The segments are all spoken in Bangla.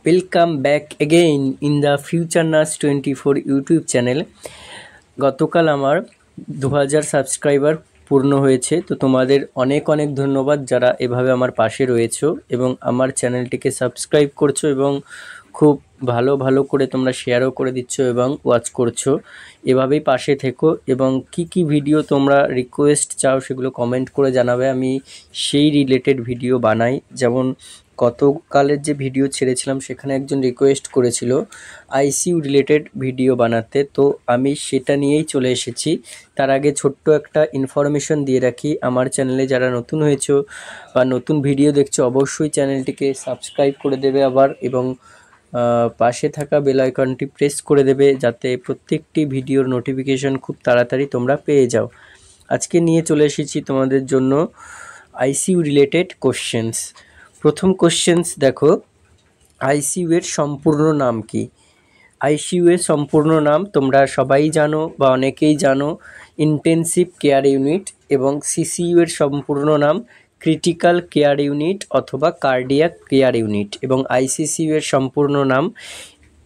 Welcome back again in the future nurse 24 YouTube channel. গতকাল আমার 2000 সাবস্ক্রাইবার পূর্ণ হয়েছে, তো তোমাদের অনেক অনেক ধন্যবাদ যারা এভাবে আমার পাশে রয়েছো এবং আমার চ্যানেলটিকে সাবস্ক্রাইব করছো এবং খুব ভালো ভালো করে তোমরা শেয়ারও করে দিচ্ছ এবং ওয়াচ করছো। এভাবেই পাশে থেকো এবং কি ভিডিও তোমরা রিকোয়েস্ট চাও সেগুলো কমেন্ট করে জানাবে, আমি সেই রিলেটেড ভিডিও বানাই। যেমন গতকালের যে ভিডিও ছেড়েছিলাম সেখানে একজন রিকোয়েস্ট করেছিল আইসিইউ রিলেটেড ভিডিও বানাতে, তো আমি সেটা নিয়েই চলে এসেছি। তার আগে ছোট্ট একটা ইনফরমেশন দিয়ে রাখি, আমার চ্যানেলে যারা নতুন হয়েছো বা নতুন ভিডিও দেখছো অবশ্যই চ্যানেলটিকে সাবস্ক্রাইব করে দেবে আবার, এবং পাশে থাকা বেল আইকনটি প্রেস করে দেবে যাতে প্রত্যেকটি ভিডিওর নোটিফিকেশন খুব তাড়াতাড়ি তোমরা পেয়ে যাও। আজকে নিয়ে চলে এসেছি তোমাদের জন্য আইসিইউ রিলেটেড কোশ্চেন্স। প্রথম কোশ্চেন্স দেখো, আইসিইউ এর সম্পূর্ণ নাম কি? আইসিইউ এর সম্পূর্ণ নাম তোমরা সবাই জানো বা অনেকেই জানো, ইন্টেনসিভ কেয়ার ইউনিট, এবং সিসিইউ এর সম্পূর্ণ নাম ক্রিটিক্যাল কেয়ার ইউনিট অথবা কার্ডিয়াক কেয়ার ইউনিট, এবং আইসিসিইউ এর সম্পূর্ণ নাম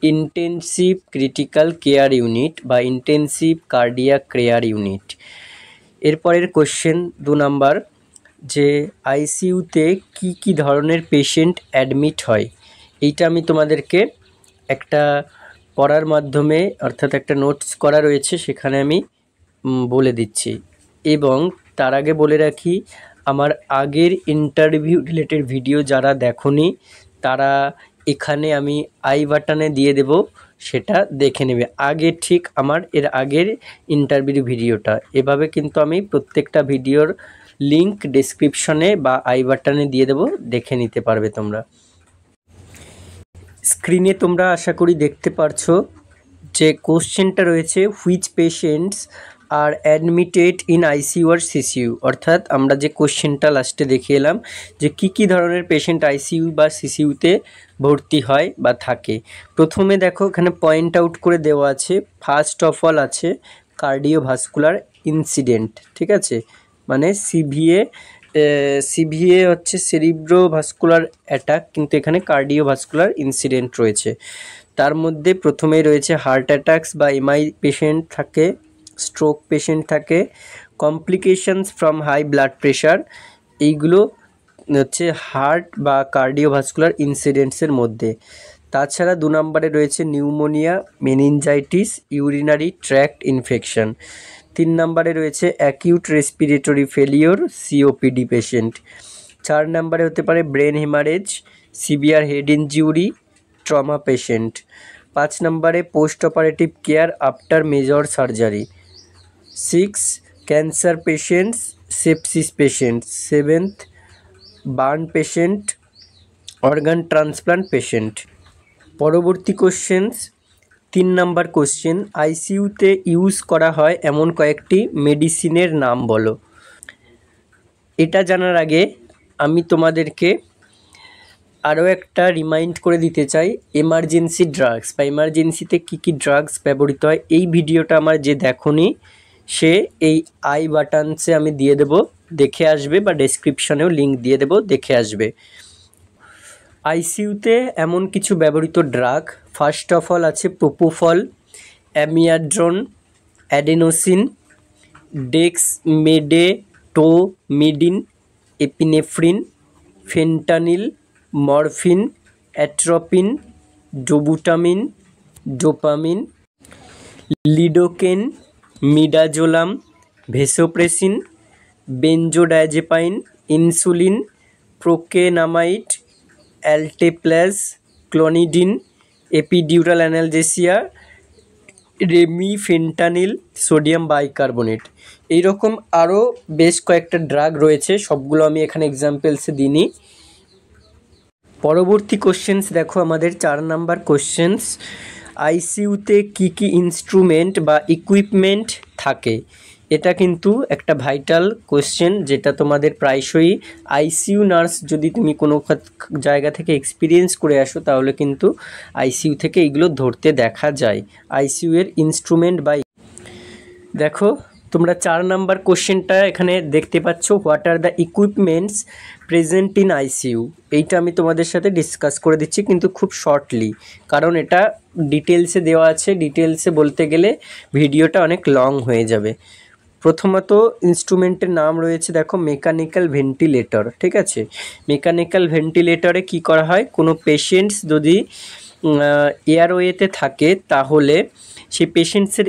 ইন্টেনসিভ ক্রিটিক্যাল কেয়ার ইউনিট বা ইন্টেনসিভ কার্ডিয়াক কেয়ার ইউনিট। এরপরের কোশ্চেন 2 নাম্বার, যে আইসিইউতে কি ধরনের পেশেন্ট অ্যাডমিট হয়? এইটা আমি তোমাদেরকে একটা পড়ার মাধ্যমে, অর্থাৎ একটা নোটস করা রয়েছে সেখানে আমি বলে দিচ্ছি। এবং তার আগে বলে রাখি, আমার আগের ইন্টারভিউ রিলেটেড ভিডিও যারা দেখোনি তারা এখানে আমি আই বাটনে দিয়ে দেব, সেটা দেখে নেবে। আগে ঠিক আমার এর আগের ইন্টারভিউ ভিডিওটা, এভাবে কিন্তু আমি প্রত্যেকটা ভিডিওর লিংক ডেসক্রিপশনে বা আই বাটনে দিয়ে দেব, দেখে নিতে পারবে তোমরা। স্ক্রিনে তোমরা আশা করি দেখতে পারছো যে কোশ্চেনটা রয়েছে, which patients are admitted in ICU আর সিসিইউ। অর্থাৎ আমরা যে কোশ্চেনটা লাস্টে দেখে এলাম যে কি ধরনের পেশেন্ট আইসিইউ বা সিসিইউতে ভর্তি হয় বা থাকে। প্রথমে দেখো এখানে পয়েন্ট আউট করে দেওয়া আছে, ফার্স্ট অফ অল আছে কার্ডিওভাস্কুলার ইনসিডেন্ট, ঠিক আছে, মানে সিভিএ হচ্ছে সেরিব্রোভাস্কুলার অ্যাটাক, কিন্তু এখানে কার্ডিওভাস্কুলার ইনসিডেন্ট রয়েছে। তার মধ্যে প্রথমেই রয়েছে হার্ট অ্যাটাকস বা এমআই পেশেন্ট থাকে, স্ট্রোক পেশেন্ট থাকে, complications from high blood pressure, এইগুলো হচ্ছে হার্ট বা কার্ডিওভাস্কুলার ইনসিডেন্টসের মধ্যে। তাছাড়া 2 নম্বরে রয়েছে pneumonia, meningitis, urinary tract infection. 3 নম্বরে রয়েছে acute respiratory failure, COPD patient. 4 নম্বরে হতে পারে brain haemorrhage, severe head injury, trauma patient. 5 নম্বরে post operative care after major surgery. 6 cancer patients, sepsis patient. 7th burn patient, organ transplant patient. পরবর্তী কোশ্চেন্স 3 নাম্বার কোশ্চেন, আইসিইউতে ইউজ করা হয় এমন কয়েকটি মেডিসিনের নাম বলো। এটা জানার আগে আমি তোমাদেরকে আরও একটা রিমাইন্ড করে দিতে চাই, এমার্জেন্সি ড্রাগস বা এমার্জেন্সিতে কী ড্রাগস ব্যবহৃত হয়। এই ভিডিওটা আমার যে দেখোনি সে এই আই বাটনসে আমি দিয়ে দেব, দেখে আসবে, বা ডেসক্রিপশনেও লিঙ্ক দিয়ে দেব, দেখে আসবে। আইসিইউতে এমন কিছু ব্যবহৃত ড্রাগ, ফার্স্ট অফ অল আছে propofol, amiodarone, adenosine, dexmedetomidine, epinephrine, fentanyl, morphine, atropine, dobutamine, dopamine, lidocaine, midazolam, vasopressin, benzodiazepine, insulin, procainamide, alteplase, clonidine, epidural analgesia, remifentanil, sodium bicarbonate. এইরকম আরও বেশ কয়েকটা ড্রাগ রয়েছে, সবগুলো আমি এখানে এক্সাম্পলসে দিইনি। পরবর্তী কোশ্চেন্স দেখো, আমাদের 4 নাম্বার কোশ্চেন্স, আইসিইউতে কি ইনস্ট্রুমেন্ট বা ইকুইপমেন্ট থাকে? এটা কিন্তু একটা ভাইটাল কোশ্চেন, যেটা তোমাদের প্রায়শই আইসিইউ নার্স, যদি তুমি কোনো জায়গা থেকে এক্সপিরিয়েন্স করে আসো তাহলে কিন্তু আইসিইউ থেকে এইগুলো ধরতে দেখা যায়। আইসিইউ এর ইনস্ট্রুমেন্ট বা দেখো তোমরা 4 নাম্বার কোশ্চেনটা এখানে দেখতে পাচ্ছ, what are the equipments present in ICU. এইটা আমি তোমাদের সাথে ডিসকাস করে দিচ্ছি কিন্তু খুব শর্টলি, কারণ এটা ডিটেলসে দেওয়া আছে। ডিটেলসে বলতে গেলে ভিডিওটা অনেক লং হয়ে যাবে। প্রথমত ইনস্ট্রুমেন্টের নাম রয়েছে দেখো মেকানিক্যাল ভেন্টিলেটর, ঠিক আছে। মেকানিক্যাল ভেন্টিলেটরে কি করা হয়, কোনো পেশেন্টস যদি এয়ারওয়েতে থাকে তাহলে সেই পেশেন্টসের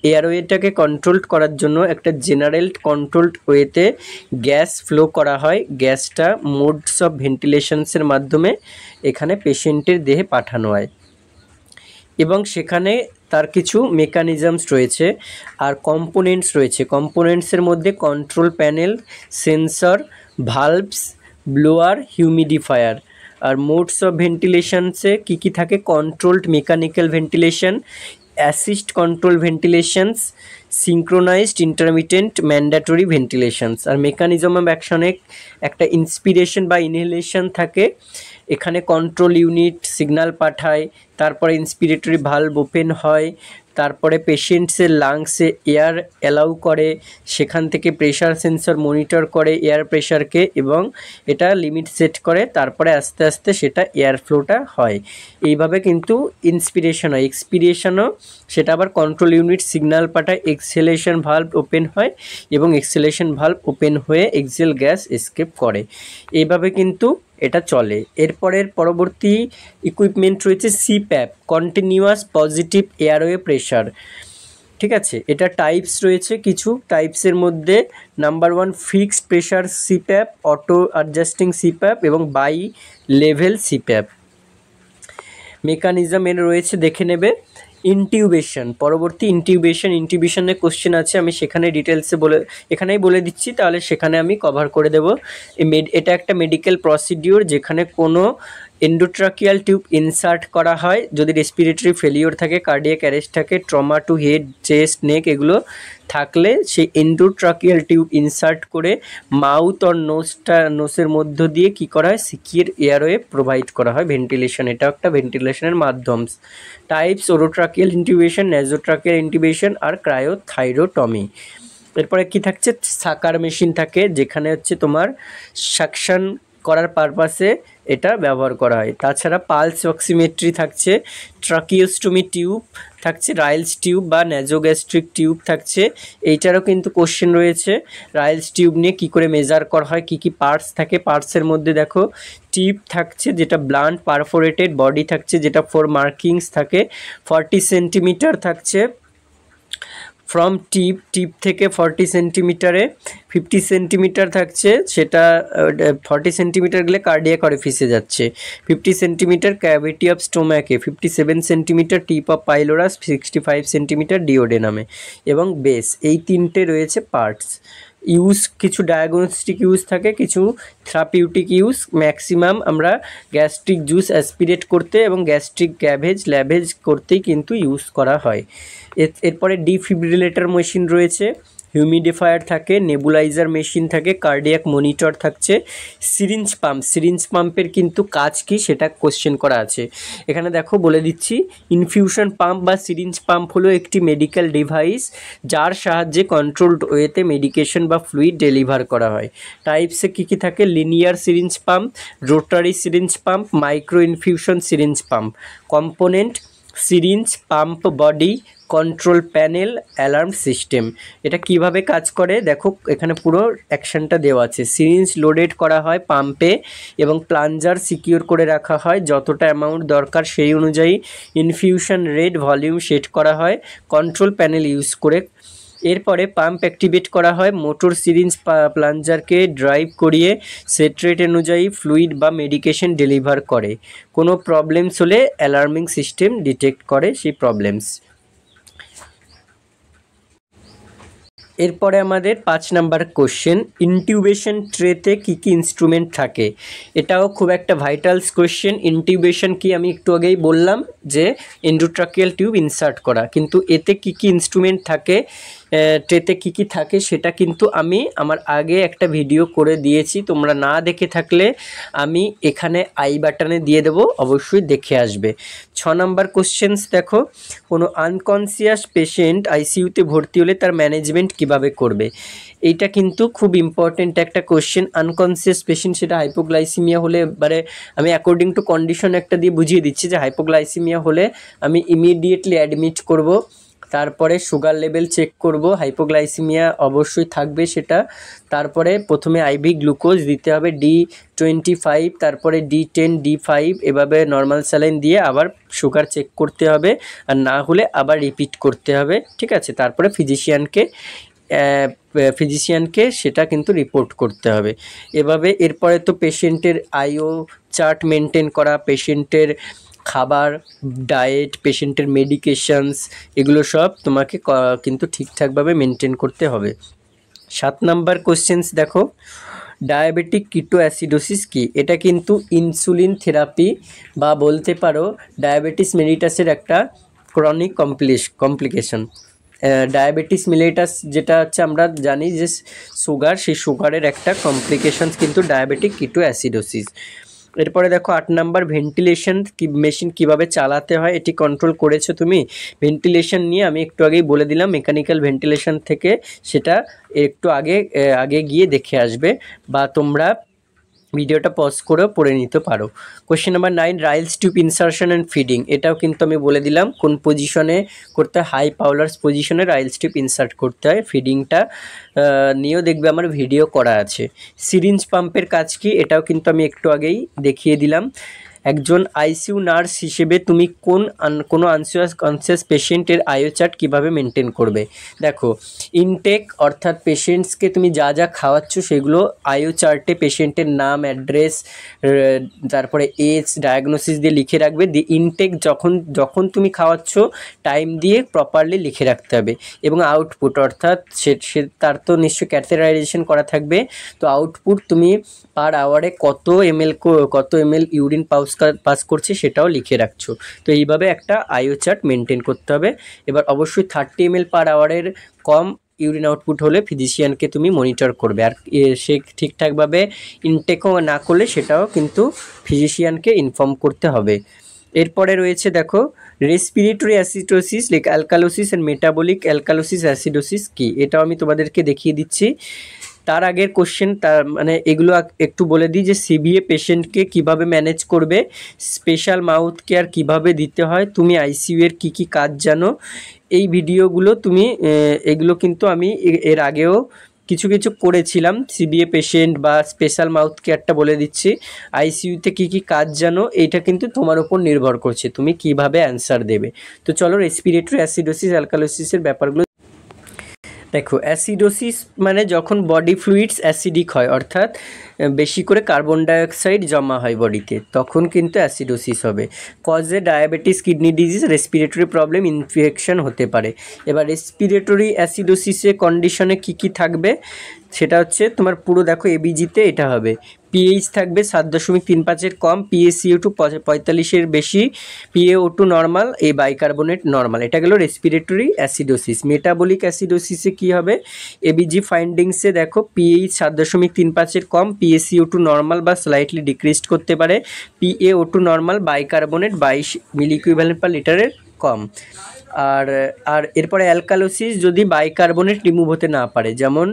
এয়ারওয়েটাকে কন্ট্রোল করার জন্য একটা জেনারেল কন্ট্রোলড ওয়েতে গ্যাস ফ্লো করা হয়। গ্যাসটা মোডস অফ ভেন্টিলেশনসের মাধ্যমে এখানে পেশেন্টের দেহে পাঠানো হয় এবং সেখানে তার কিছু মেকানিজমস রয়েছে আর কম্পোনেন্টস রয়েছে। কম্পোনেন্টসের মধ্যে control panel, sensor, valves, blower, humidifier. আর মোডস অফ ভেন্টিলেশনসে কী কী থাকে, controlled mechanical ventilation, assist control ventilations, synchronised intermittent, mandatory ventilations. আর মেকানিজম অফ অ্যাকশনে একটা ইন্সপিরেশন বা ইনহেলেশন থাকে, এখানে কন্ট্রোল ইউনিট সিগন্যাল পাঠায়, তারপরে ইন্সপিরেটরি ভালভ ওপেন হয়, তারপরে পেশেন্টসের লাংসে এয়ার অ্যালাউ করে, সেখান থেকে প্রেশার সেন্সর মনিটর করে এয়ার প্রেশারকে এবং এটা লিমিট সেট করে, তারপরে আস্তে আস্তে সেটা এয়ার ফ্লোটা হয়। এইভাবে কিন্তু ইন্সপিরেশন হয়। এক্সপিরেশনও সেটা আবার কন্ট্রোল ইউনিট সিগন্যাল পাঠায়, এক্সহেলেশন ভালভ ওপেন হয় এবং এক্সহেলেশন ভালভ ওপেন হয়ে এক্সহেল গ্যাস এসকেপ করে। এইভাবে কিন্তু এটা চলে। এরপরের পরবর্তী ইকুইপমেন্ট রয়েছে CPAP, continuous positive airway pressure, ঠিক আছে। এটা টাইপস রয়েছে কিছু। টাইপসের মধ্যে number 1 fixed pressure CPAP, auto adjusting CPAP এবং বাই লেভেল সিপ্যাপ। মেকানিজম এর রয়েছে, দেখে নেবে। ইনটিউবেশন, পরবর্তী ইনটিউবেশনের কোশ্চেন আছে, আমি সেখানে ডিটেলসে এখানেই বলে দিচ্ছি, তাহলে সেখানে আমি কভার করে দেবো। এটা একটা মেডিকেল প্রসিডিওর যেখানে কোনো এন্ডোট্রাকিয়াল টিউব ইনসার্ট করা হয় যদি রেসপিরেটরি ফেলিওর থাকে, কার্ডিয়াক অ্যারেস্ট থাকে, ট্রমা টু হেড, চেস্ট, নেক এগুলো থাকলে সেই এন্ডোট্রাকিয়াল টিউব ইনসার্ট করে মাউথ আর নোসের মধ্য দিয়ে কি করা হয়, সিকিউর এয়ারওয়ে প্রোভাইড করা হয় ভেন্টিলেশন। এটা একটা ভেন্টিলেশনের মাধ্যম। টাইপস ওরোট্রাকিয়াল ইন্টিউবেশন, ন্যাজোট্রাকিয়াল ইন্টিউবেশন আর ক্রায়োথাইরোটমি। এরপরে কি থাকছে, সাকার মেশিন থাকে যেখানে হচ্ছে তোমার সাকশন করার পারপাসে এটা ব্যবহার করা হয়। তাছাড়া পালস অক্সিমেট্রি থাকছে, ট্রাকিওস্টোমি টিউব থাকছে, রাইলস টিউব বা ন্যাজোগ্যাস্ট্রিক টিউব থাকছে। এইটারও কিন্তু কোশ্চেন রয়েছে, রাইলস টিউব নিয়ে কী করে মেজার করা হয়, কী কী পার্টস থাকে। পার্টসের মধ্যে দেখো টিপ থাকছে যেটা ব্লান্ট পারফোরেটেড, বডি থাকছে যেটা 4 মার্কিংস থাকে, 40 সেন্টিমিটার থাকছে ফ্রম টিপ থেকে 40 সেন্টিমিটারে, 50 সেন্টিমিটার থাকছে সেটা 40 সেন্টিমিটার গেলে কার্ডিয়াক অরিফিসে যাচ্ছে, 50 সেন্টিমিটার ক্যাভিটি অফ স্টোম্যাকে, 57 centimetre tip of pylorus, 65 centimetre ডিওডেনামে এবং বেস। এই তিনটে রয়েছে পার্টস। ইউজ কিছু ডায়াগনস্টিক ইউজ থাকে, কিছু থেরাপিউটিক ইউজ। ম্যাক্সিমাম আমরা গ্যাস্ট্রিক জুস অ্যাসপিরেট করতে এবং গ্যাস্ট্রিক ল্যাভেজ করতেই কিন্তু ইউজ করা হয়। এরপরে ডিফিব্রিলেটর মেশিন রয়েছে, হিউমিডিফায়ার থাকে, নেবুলাইজার মেশিন থাকে, কার্ডিয়াক মনিটর থাকছে, সিরিঞ্জ পাম্পের কিন্তু কাজ কি সেটা কোশ্চেন করা আছে। এখানে দেখো বলে দিচ্ছি, ইনফিউশন পাম্প বা সিরিঞ্জ পাম্প হলো একটি মেডিকেল ডিভাইস যার সাহায্যে কন্ট্রোলড ওয়েতে মেডিকেশন বা ফ্লুইড ডেলিভার করা হয়। টাইপসে কী কী থাকে, linear syringe pump, rotary syringe pump, micro infusion syringe pump. Component, syringe pump body, control panel, alarm system. এটা কিভাবে কাজ করে দেখো, এখানে পুরো অ্যাকশনটা দেওয়া আছে। সিরিঞ্জ লোডেড করা হয় পাম্পে এবং প্লাঞ্জার সিকিউর করে রাখা হয়, যতটা অ্যামাউন্ট দরকার সেই অনুযায়ী ইনফিউশন রেট ভলিউম সেট করা হয় কন্ট্রোল প্যানেল ইউজ করে। এরপরে পাম্প অ্যাক্টিভেট করা হয়, মোটর সিরিঞ্জ প্লাঞ্জারকে ড্রাইভ করিয়ে সেট রেট অনুযায়ী ফ্লুইড বা মেডিকেশন ডেলিভার করে। কোনো প্রবলেমস হলে অ্যালার্মিং সিস্টেম ডিটেক্ট করে সেই প্রবলেমস। এরপরে আমাদের 5 নাম্বার কোশ্চেন, ইনটিউবেশন ট্রেতে কী কী ইনস্ট্রুমেন্ট থাকে। এটাও খুব একটা ভাইটালস কোশ্চেন। ইনটিউবেশন কি আমি একটু আগেই বললাম যে এন্ডোট্রাকিয়াল টিউব ইনসার্ট করা, কিন্তু এতে কী কী ইনস্ট্রুমেন্ট থাকে, ট্রেতে কী কী থাকে সেটা কিন্তু আমি আমার আগে একটা ভিডিও করে দিয়েছি, তোমরা না দেখে থাকলে আমি এখানে আই বাটনে দিয়ে দেবো, অবশ্যই দেখে আসবে। 6 নম্বর কোশ্চেন্স দেখো, কোনো আনকনসিয়াস পেশেন্ট আইসিইউতে ভর্তি হলে তার ম্যানেজমেন্ট কিভাবে করবে। এইটা কিন্তু খুব ইম্পর্টেন্ট একটা কোশ্চেন। আনকনসিয়াস পেশেন্ট, সেটা হাইপোগ্লাইসিমিয়া হলে, এবারে আমি অ্যাকর্ডিং টু কন্ডিশন একটা দিয়ে বুঝিয়ে দিচ্ছি যে হাইপোগ্লাইসিমিয়া হলে আমি ইমিডিয়েটলি অ্যাডমিট করব, তারপরে সুগার লেভেল চেক করব, হাইপোগ্লাইসিমিয়া অবশ্যই থাকবে সেটা, তারপরে প্রথমে আইভি গ্লুকোজ দিতে হবে D25, তারপরে D10 D5, এভাবে নর্মাল স্যালাইন দিয়ে আবার সুগার চেক করতে হবে, আর না হলে আবার রিপিট করতে হবে, ঠিক আছে। তারপরে ফিজিশিয়ানকে সেটা কিন্তু রিপোর্ট করতে হবে। এভাবে এরপরে তো পেশেন্টের আইও চার্ট মেনটেন করা, পেশেন্টের খাবার, ডায়েট, পেশেন্টের মেডিকেশনস, এগুলো সব তোমাকে কিন্তু ঠিকঠাকভাবে মেনটেন করতে হবে। 7 নাম্বার কোশ্চেন্স দেখো, ডায়াবেটিক কিটোঅ্যাসিডোসিস কি। এটা কিন্তু ইনসুলিন থেরাপি বা বলতে পারো ডায়াবেটিস মেলিটাসের একটা ক্রনিক কমপ্লিকেশন। ডায়াবেটিস মেলিটাস যেটা হচ্ছে আমরা জানি যে সুগার, সেই সুগারের একটা কমপ্লিকেশনস কিন্তু ডায়াবেটিক কিটোঅ্যাসিডোসিস। এরপরে দেখো 8 নাম্বার, ভেন্টিলেশন মেশিন কিভাবে চালাতে হয়, এটি কন্ট্রোল করেছো তুমি। ভেন্টিলেশন নিয়ে আমি একটু আগেই বলে দিলাম, মেকানিক্যাল ভেন্টিলেশন থেকে সেটা একটু আগে গিয়ে দেখে আসবে, বা তোমরা ভিডিওটা পজ করেও পড়ে নিতে পারো। Question number 9, Ryle's tube insertion and feeding. এটাও কিন্তু আমি বলে দিলাম কোন পজিশনে করতে হয়, হাই পাওলার্স পজিশনে রাইলস টিউব ইনসার্ট করতে হয়। ফিডিংটা নিয়েও দেখবে আমার ভিডিও করা আছে। সিরিঞ্জ পাম্পের কাজ কি, এটাও কিন্তু আমি একটু আগেই দেখিয়ে দিলাম। একজন আইসিইউ নার্স হিসেবে তুমি কোনো কনসিয়াস পেশেন্টের আইও চার্ট কীভাবে মেনটেন করবে। দেখো, ইনটেক অর্থাৎ পেশেন্টসকে তুমি যা যা খাওয়াচ্ছ সেগুলো আইও চার্টে পেশেন্টের নাম, অ্যাড্রেস, তারপরে এজ, ডায়াগনোসিস দিয়ে লিখে রাখবে। দি ইনটেক যখন তুমি খাওয়াচ্ছ টাইম দিয়ে প্রপারলি লিখে রাখতে হবে। এবং আউটপুট অর্থাৎ তার তো নিশ্চয়ই ক্যাথেটারাইজেশন করা থাকবে, তো আউটপুট তুমি পার আওয়ারে কত এমএল ইউরিন পাস করছে সেটাও লিখে রাখছো। তো এইভাবে একটা আইও চার্ট মেনটেন করতে হবে। এবার অবশ্যই 30 ml পার আওয়ারের কম ইউরিন আউটপুট হলে ফিজিশিয়ানকে তুমি মনিটর করবে, আর সে ঠিকঠাকভাবে ইনটেকও না করলে সেটাও কিন্তু ফিজিশিয়ানকে ইনফর্ম করতে হবে। এরপরে রয়েছে দেখো, respiratory acidosis like alkalosis and metabolic alkalosis acidosis কি, এটাও আমি তোমাদেরকে দেখিয়ে দিচ্ছি। তার আগের কোশ্চেন, তার মানে এগুলো একটু বলে দিই যে সিবিএ পেশেন্টকে কিভাবে ম্যানেজ করবে, স্পেশাল মাউথ কেয়ার কিভাবে দিতে হয়, তুমি আইসিইউ এর কী কী কাজ জানো, এই ভিডিওগুলো তুমি এগুলো কিন্তু আমি এর আগেও কিছু করেছিলাম। সিবিএ পেশেন্ট বা স্পেশাল মাউথ কেয়ারটা বলে দিচ্ছি, আইসিইউতে কী কী কাজ জানো, এইটা কিন্তু তোমার উপর নির্ভর করছে তুমি কিভাবে অ্যান্সার দেবে। তো চলো রেসপিরেটরি অ্যাসিডোসিস অ্যালকালোসিসের ব্যাপারগুলো দেখো। অ্যাসিডোসিস মানে যখন বডি ফ্লুইডস অ্যাসিডিক হয়, অর্থাৎ বেশি করে কার্বন ডাইঅক্সাইড জমা হয় বডিতে, তখন কিন্তু অ্যাসিডোসিস হবে। কজে diabetes, kidney disease, respiratory problem, infection হতে পারে। এবার রেসপিরেটরি অ্যাসিডোসিসের কন্ডিশনে কি থাকবে সেটা হচ্ছে তোমার পুরো দেখো এবিজিতে এটা হবে, পিএইচ থাকবে 7.35-এর কম, PaCO2 45-এর বেশি, PaO2 নর্মাল, এই বাইকার্বনেট নর্মাল। এটা গেল রেসপিরেটরি অ্যাসিডোসিস। মেটাবলিক অ্যাসিডোসিসে কি হবে, এবিজি ফাইন্ডিংসে দেখো পিএইচ 7.35-এর কম, PaCO2 নর্মাল বা স্লাইটলি ডিক্রিজড করতে পারে, PaO2 নর্মাল, বাইকার্বনেট 22 মিলি ইকুইভ্যালেন্ট পার লিটারের কম। আর এরপরে অ্যালকালোসিস যদি বাইকার্বনেট রিমুভ হতে না পারে, যেমন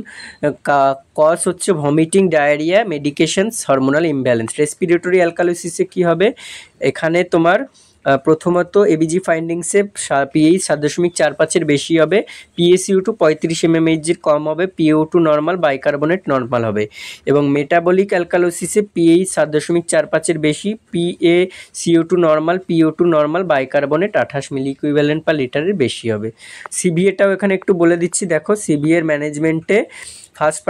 কজ হচ্ছে vomiting, diarrhoea, medications, hormonal imbalance. Respiratory অ্যালকালোসিসে কি হবে, এখানে তোমার প্রথমত এবিজি ফাইন্ডিংসে পিএইচ 7.45-এর বেশি হবে, PaCO2 35 mmHg কম হবে, PaO2 নর্মাল, বাইকার্বনেট নর্মাল হবে। এবং মেটাবলিক অ্যালকালোসিসে পিএইচ 7.45-এর বেশি, PaCO2 normal, PaO2 normal, bicarbonate 28 মিলি ইকুইভ্যালেন্ট পার লিটারের বেশি হবে। সিবিএটাও এখানে একটু বলে দিচ্ছি, দেখো সিবিএর ম্যানেজমেন্টে ফার্স্ট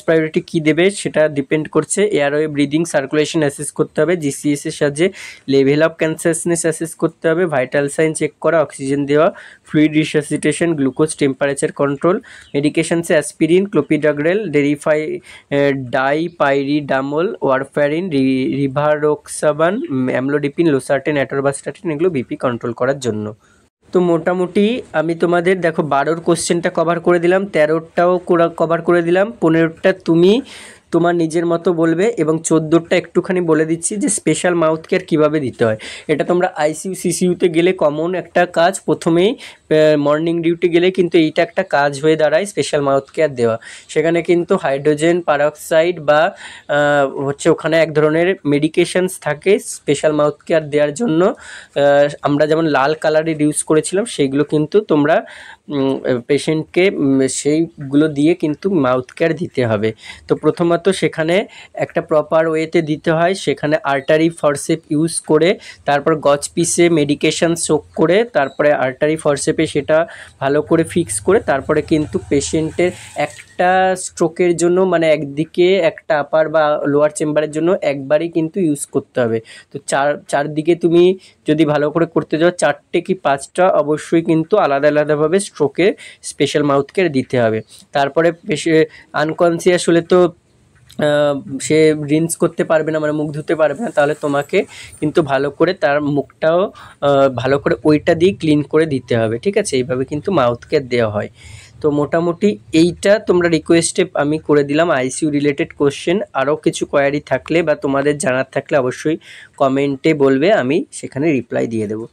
প্রায়োরিটি কী দেবে সেটা ডিপেন্ড করছে। এয়ারওয়ে, ব্রিদিং, সার্কুলেশন অ্যাসেস করতে হবে, GCS এর সাহায্যে লেভেল অফ কনসাসনেস অ্যাসেস করতে হবে, ভাইটাল সাইন চেক করা, অক্সিজেন দেওয়া, fluid resuscitation, glucose, temperature control. মেডিকেশনসে aspirin, clopidogrel, dipyridamole, warfarin, rivaroxaban, amlodipine, losartan, atorvastatin, এগুলো বিপি কন্ট্রোল করার জন্য। তো মোটামুটি আমি তোমাদের দেখো 12র কোশ্চেনটা কভার করে দিলাম, 13টাও কভার করে দিলাম, 15টা তুমি তোমার নিজের মতো বলবে, এবং 14টা একটুখানি বলে দিচ্ছি যে স্পেশাল মাউথ কেয়ার কীভাবে দিতে হয়। এটা তোমরা আইসিইউ সিসিইউতে গেলে কমন একটা কাজ, প্রথমেই মর্নিং ডিউটি গেলে কিন্তু এইটা একটা কাজ হয়ে দাঁড়ায়, স্পেশাল মাউথ কেয়ার দেওয়া। সেখানে কিন্তু হাইড্রোজেন পারঅক্সাইড বা হচ্ছে ওখানে এক ধরনের মেডিকেশনস থাকে স্পেশাল মাউথ কেয়ার দেওয়ার জন্য। আমরা যেমন লাল কালারের ইউজ করেছিলাম সেইগুলো কিন্তু তোমরা পেশেন্টকে সেইগুলো দিয়ে কিন্তু মাউথ কেয়ার দিতে হবে। তো প্রথমত সেখানে একটা প্রপার ওয়েতে দিতে হয়, সেখানে আর্টারি ফরসেপ ইউজ করে, তারপর গজ পিসে মেডিকেশন সোক করে, তারপরে আর্টারি ফরসেপে সেটা ভালো করে ফিক্স করে, তারপরে কিন্তু পেশেন্টের একটা স্ট্রোকের জন্য মানে একদিকে একটা আপার বা লোয়ার চেম্বারের জন্য একবারই কিন্তু ইউজ করতে হবে। তো চারদিকে তুমি যদি ভালো করে করতে যাও 4টে কি 5টা অবশ্যই কিন্তু আলাদা আলাদাভাবে স্ট্রোকে স্পেশাল মাউথ কেয়ার দিতে হবে। তারপরে আনকনসিয়াস হলে তো সে রিন্স করতে পারবে না, মানে মুখ ধুতে পারবে না, তাহলে তোমাকে কিন্তু ভালো করে তার মুখটাও ভালো করে ওইটা দিয়ে ক্লিন করে দিতে হবে, ঠিক আছে? এইভাবে কিন্তু মাউথ কেয়ার দেওয়া হয়। তো মোটামুটি এইটা তোমরা রিকোয়েস্টে আমি করে দিলাম আইসিইউ রিলেটেড কোশ্চেন। আরও কিছু কোয়ারি থাকলে বা তোমাদের জানার থাকলে অবশ্যই কমেন্টে বলবে, আমি সেখানে রিপ্লাই দিয়ে দেবো।